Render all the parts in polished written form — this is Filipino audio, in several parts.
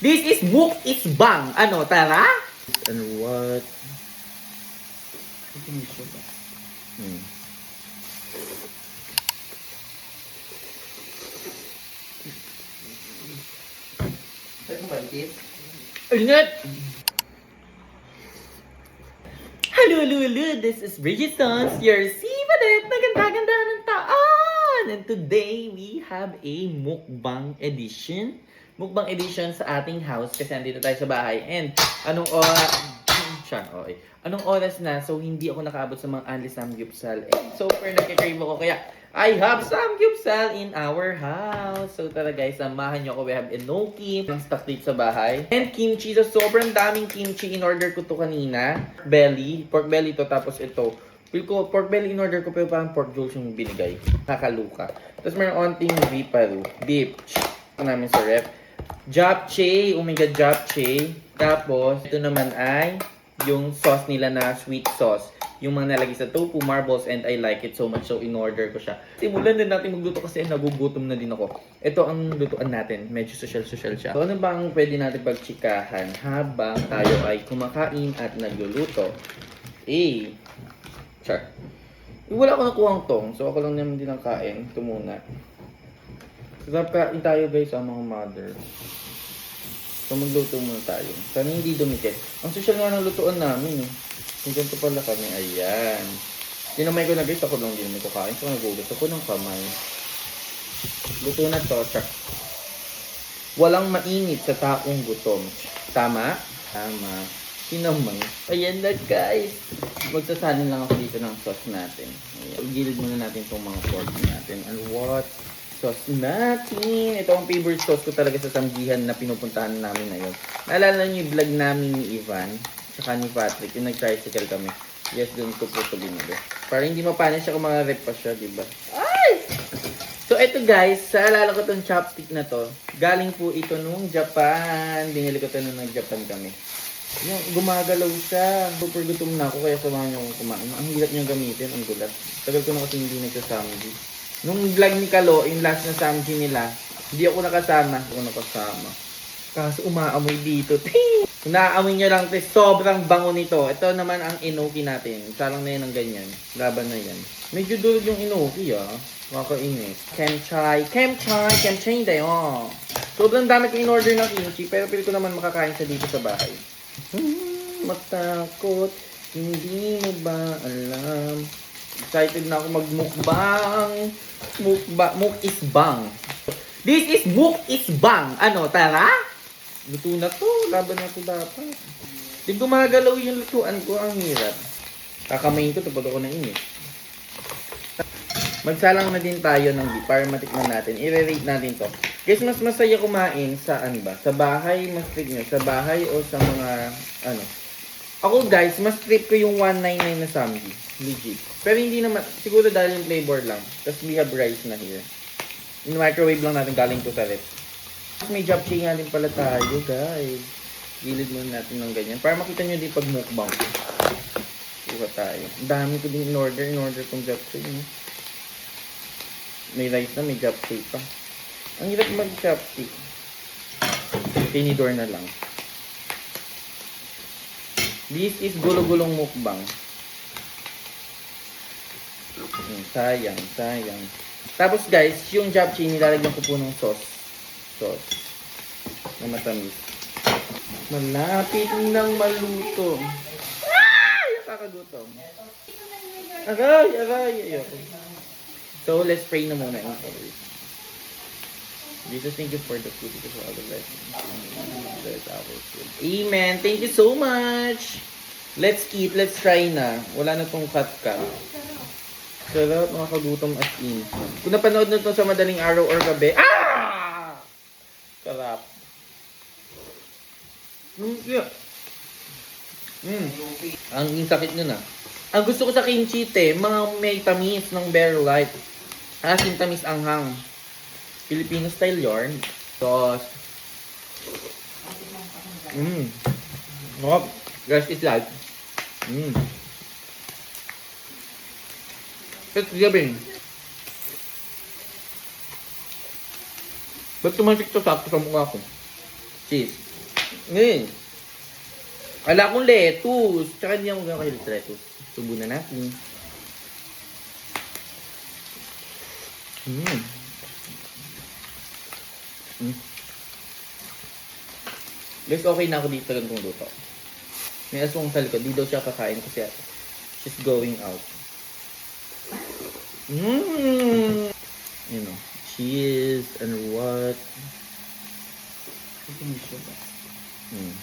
This is mukbang. Ano, tara? And what? Hmm. Ingat! Hello! This is Bridgetons, your sibadet na ganda-ganda ng taan! And today, we have a mukbang edition. Mukbang edition sa ating house kasi andito tayo sa bahay. And anong oras... okay. Anong oras na? So, hindi ako nakaabot sa mga Anli Samgyupsal. And so far, nagkikrave ako. Kaya, I have Samgyupsal in our house. So, tara guys, samahan nyo ako. We have enoki, ng stock dito sa bahay. And kimchi. So, sobrang daming kimchi. In-order ko to kanina. Pork belly to. Tapos ito. Feel ko, pork belly in-order ko pero parang pork jolls yung binigay. Kakaluka. Tapos mayroon onting beef. Ito namin sa rep. Japchae. Oh my God, japchae. Tapos, ito naman ay yung sauce nila na sweet sauce. Yung mga nalagay sa tofu, marbles, and I like it so much. So, in-order ko siya. Simulan din natin magluto kasi nagugutom na din ako. Ito ang lutuan natin. Medyo social-social siya. So, ano ba ang pwede natin pagchikahan habang tayo ay kumakain at nagluluto? Char. Wala ako nakuhang tong. So, ako lang naman din ang kain. Ito muna. Sarap kain tayo guys sa mga mother. So, magluto muna tayo. Sana hindi dumikit. Ang social nga ng lutuan namin eh. Yung ganito pala kami. Ayan. Dinamay ko na guys. Ako lang din ko kain. So, nagugas ako ng kamay. Luto na to. Chak. Walang mainit sa taong gutom. Tama? Tama. Sinamay. Ayan na guys. Magsasanin lang ako dito ng sauce natin. Ayan. Igilid muna natin itong mga pork natin. And what? Sauce natin. Ito ang favorite sauce ko talaga sa samgihan na pinupuntahan namin ngayon. Naalala niyo yung vlog namin ni Ivan saka ni Patrick, yung nag-tricycle kami. Yes, doon ko po ito binili. Para hindi mapanis siya kung mga rep pa siya, diba? Ay! So, ito guys, naalala ko itong chopstick na to. Galing po ito nung Japan. Binili ko ito nung nag-Japan kami. Yung gumagalaw siya. Super gutom na ako, kaya samahan niyo akong kumain. Ang hirap niyang gamitin, ang gulat. Tagal ko na kasi hindi nagsasamgi. Nung vlog ni Kalo, yung last na samgi nila, hindi ako nakasama. Kasi umaamoy dito. Naamoy nyo lang, sobrang bango nito. Ito naman ang enoki natin. Sarang na yan ng ganyan. Laban na yan. Medyo dulog yung enoki Makakainis. Kemchai dayo. Sobrang dami ko in-order ng kimchi, pero pili ko naman makakain sa dito sa bahay. Matakot, hindi mo ba alam? Excited na ako magmukbang. Mukisbang. This is mukisbang. Ano, tara? Luto na to. Laban na to dapat. Di gumagalaw yung lutuan ko. Ang hirap. Kakamayin ko. Tapos ako na init. Magsalang na din tayo ng beef para matikman natin. I-rate natin to. Guys, mas masaya kumain sa ano ba? Sa bahay, mas trip nyo. Sa bahay o sa mga ano. Ako guys, mas trip ko yung 199 na samgi. Legit. Pero hindi naman, siguro dahil yung flavor lang. Tapos we have rice na here. In microwave lang natin galing to sa ref. May japchae nga din pala tayo guys. Gilid muna natin ng ganyan. Para makita nyo din pag mukbang. Kuha tayo. Ang dami ko din in-order tong japchae. May rice na, may japchae pa. Ang hirap mag-japchae. Tinidor na lang. This is gulo-gulong mukbang. Sayang. Tapos guys, yung japchae nilalagyan ko po ng sauce. Na matamis. Malapit nang maluto. Nakakagutom. Aray. Ayoko. So, let's pray na muna. Jesus, thank you for the food. Thank you for all the blessings. Amen. Thank you so much. Let's eat. Let's try na. Wala na tong cut-cut. Sarap, mga kagutom as in. Kung napanood na ito sa madaling araw or gabi, sarap. Ang sakit nyo na. Ang gusto ko sa kimchi mga may tamis ng Bear Light. Asin tamis anghang. Filipino style yarn. Sauce. Guys, it's like. It's gabing. Ba't tumasik to sakto sa mukha ko? Cheese. Ngayon, ala kong lettuce. Tsaka hindi ako magkakahilig sa lettuce. Subo na natin. Mm. Mm. Guys, okay na ako dito sa ganitong luto. May aswang sa likod. Di daw siya kakain kasi she's going out. Mmm! You know, cheese and what? Mm.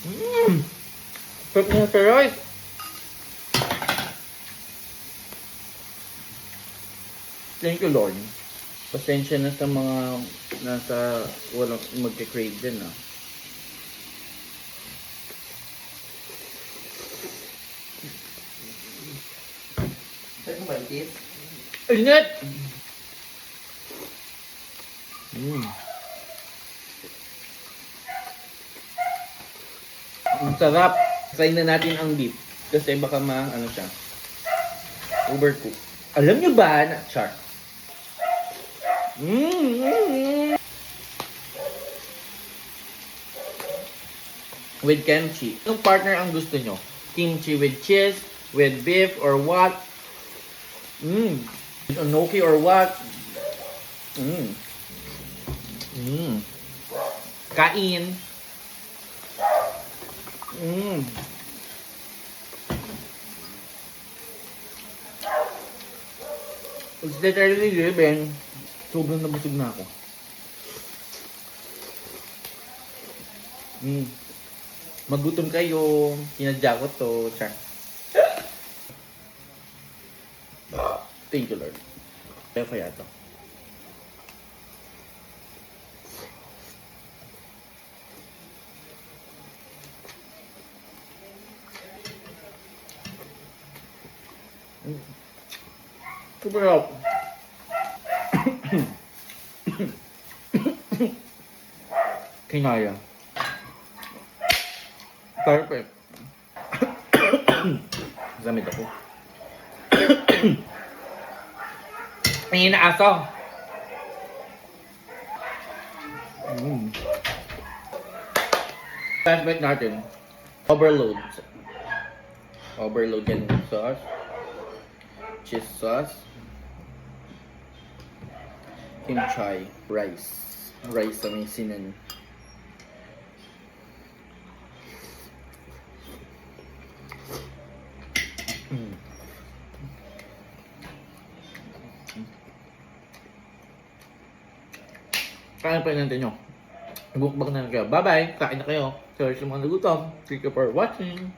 Mmm! Sarap na sa rice! Thank you, Lord. Pasensya na sa mga nasa walang magka-crave din, ah. Saan mo ba, Kit? Ingat! Mm. Ang sarap. Kain na natin ang beef. Kasi baka ano siya. Overcook. Alam nyo ba na... Char. With kimchi. Anong partner ang gusto nyo? Kimchi with cheese, with beef, or what? With enoki or what? Kain. It's literally living. Sobrang nabusog na ako. Magutom kayo. Sinadya ko to. Char. Thank you, Lord. Kaya to. Super. Kinaya. Perfect. Zamid ako. May inaaso. Last bite natin. Overload. Overload yan ng sauce. Cheese sauce. Kimchi. Rice. Rice sa may sinan. Kain pa natin nyo. Bukbak na kayo. Bye-bye. Kain na kayo. Sorry sa mga nagutom. Thank you for watching.